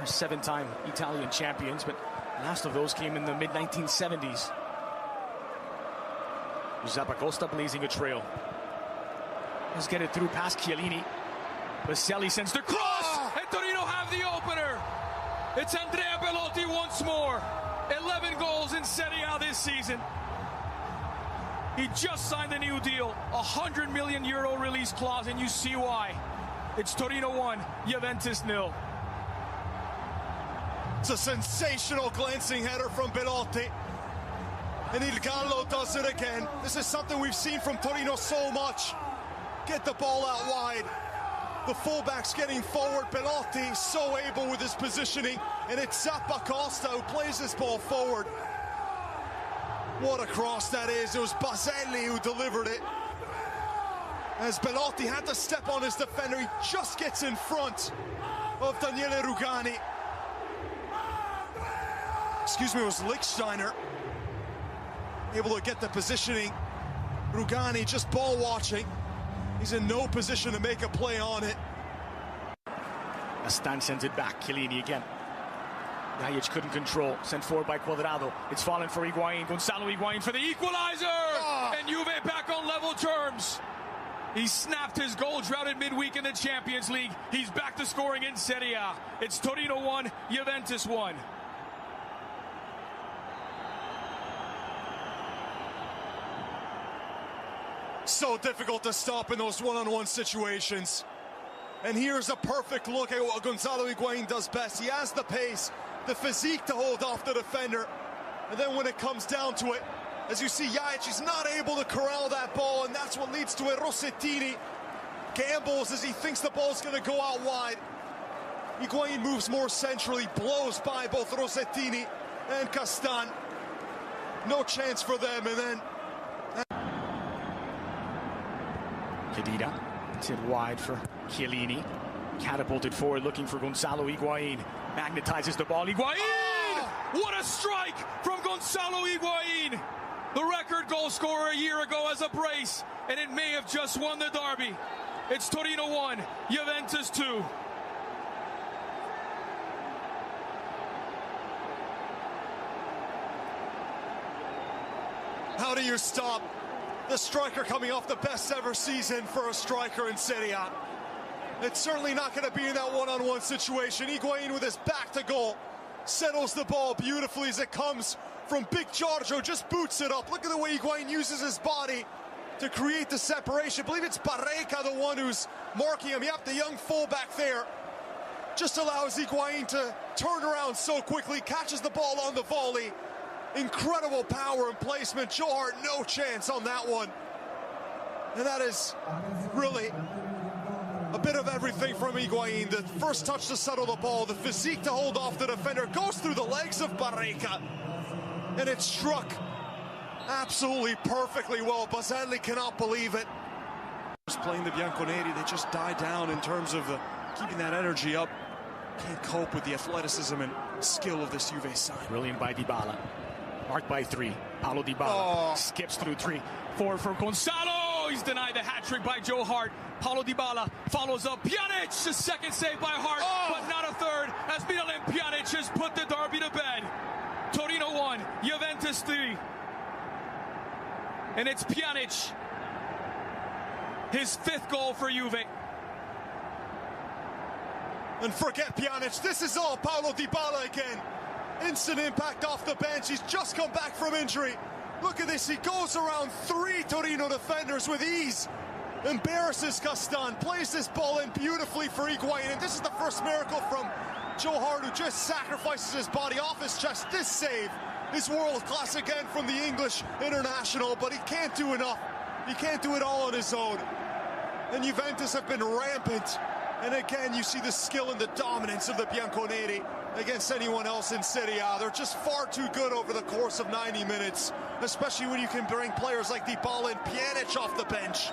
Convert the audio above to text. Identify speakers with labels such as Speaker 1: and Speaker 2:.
Speaker 1: Are 7-time Italian champions, but last of those came in the mid-1970s. Zappacosta blazing a trail. Let's get it through past Chiellini. Baselli sends the cross, and Torino have the opener. It's Andrea Belotti once more. 11 goals in Serie A this season. He just signed a new deal, €100 million release clause, and you see why. It's Torino 1, Juventus 0.
Speaker 2: It's a sensational glancing header from Belotti. And Il Gallo does it again. This is something we've seen from Torino so much. Get the ball out wide. The fullback's getting forward. Belotti so able with his positioning. And it's Zappacosta who plays this ball forward. What a cross that is. It was Baselli who delivered it. As Belotti had to step on his defender, he just gets in front of Daniele Rugani. Excuse me, it was Lichtsteiner. Able to get the positioning. Rugani just ball watching. He's in no position to make a play on it.
Speaker 1: Astan sends it back. Chiellini again. Pjianic couldn't control. Sent forward by Cuadrado. It's fallen for Higuain. Gonzalo Higuain for the equalizer! And Juve back on level terms. He snapped his goal drought at midweek in the Champions League. He's back to scoring in Serie A. It's Torino 1, Juventus 1.
Speaker 2: So difficult to stop in those one-on-one situations. And here's a perfect look at what Gonzalo Higuain does best. He has the pace, the physique to hold off the defender. And then when it comes down to it, as you see, Pjianic is not able to corral that ball, and that's what leads to it. Rossettini gambles as he thinks the ball's going to go out wide. Higuain moves more centrally, blows by both Rossettini and Castan. No chance for them, and then
Speaker 1: Pipita, it's hit wide for Chiellini. Catapulted forward, looking for Gonzalo Higuain. Magnetizes the ball. Higuain! Oh! What a strike from Gonzalo Higuain! The record goal scorer a year ago as a brace, and it may have just won the derby. It's Torino 1, Juventus 2.
Speaker 2: How do you stop the striker coming off the best ever season for a striker in Serie A? It's certainly not going to be in that one-on-one situation. Higuain with his back to goal settles the ball beautifully as it comes from Big Giorgio, just boots it up. Look at the way Higuain uses his body to create the separation. I believe it's Barreca, the one who's marking him. Yep, the young fullback there. Just allows Higuain to turn around so quickly, catches the ball on the volley. Incredible power and placement. Joe Hart, no chance on that one. And that is really a bit of everything from Higuain. The first touch to settle the ball, the physique to hold off the defender, goes through the legs of Barreca. And it struck absolutely perfectly well. Baselli cannot believe it. Playing the Bianconeri, they just die down in terms of keeping that energy up. Can't cope with the athleticism and skill of this Juve side.
Speaker 1: Brilliant by Dybala. Marked by 3. Paulo Dybala skips through 3. Forward for Gonzalo. He's denied the hat-trick by Joe Hart. Paulo Dybala follows up. Pjianic, the second save by Hart, but not a third, as Miralem Pjanic has put the derby to bed. Torino 1, Juventus 3. And it's Pjanic, his 5th goal for Juve.
Speaker 2: And forget Pjanic, this is all Paulo Dybala again. Instant impact off the bench. He's just come back from injury. Look at this, he goes around 3 Torino defenders with ease. Embarrasses Castan, plays this ball in beautifully for Higuain. And this is the first miracle from Joe Hart, who just sacrifices his body off his chest. This save is world class again from the English international, but he can't do enough. He can't do it all on his own. And Juventus have been rampant. And again, you see the skill and the dominance of the Bianconeri against anyone else in Serie A. They're just far too good over the course of 90 minutes, especially when you can bring players like Dybala and Pjanic off the bench.